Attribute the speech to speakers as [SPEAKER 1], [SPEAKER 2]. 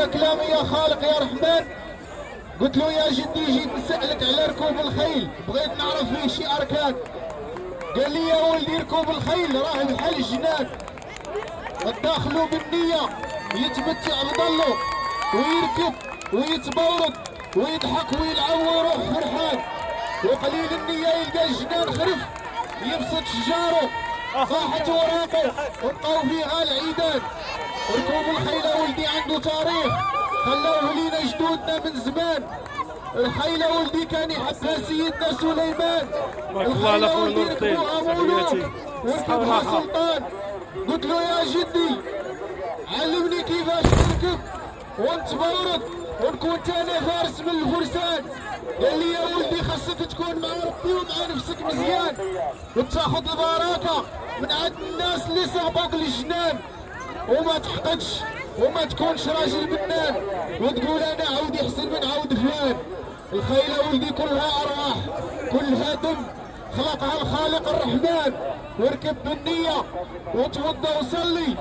[SPEAKER 1] اسمع كلامي يا خالق يا رحمن. قلت له يا جدي جيت نسألك على ركوب الخيل، بغيت نعرف فيه شي أركان. قال لي يا ولدي ركوب الخيل راه بحال الجنان، تداخلوا بالنية يتمتع بضلو ويركب ويتبورد ويضحك ويلعب ويروح فرحان، وقليل النية يلقى الجنان خرف يبسط شجاره طاحت وراقه وبقاو فيها العيدان. ركوب الخيل ولدي عنده تاريخ خلاوه لينا جدودنا من زمان. الخيل ولدي كان يحبها سيدنا سليمان، الخيل ولدي ركبوها مولوك وركبها سلطان. قلت له يا جدي علمني كيفاش نركب ونتبورد ونكون تاني فارس من الفرسان. قال لي يا ولدي خاصك تكون مع ربي ومع نفسك مزيان، وتاخذ البركه من عند الناس اللي سبقوك للجنان، وما تحقدش وما تكونش راجل بنان وتقول انا عودي احسن من عود فلان. الخيل ولدي كلها ارواح كلها دم خلقها الخالق الرحمن، واركب بالنية وتوضى وصلي.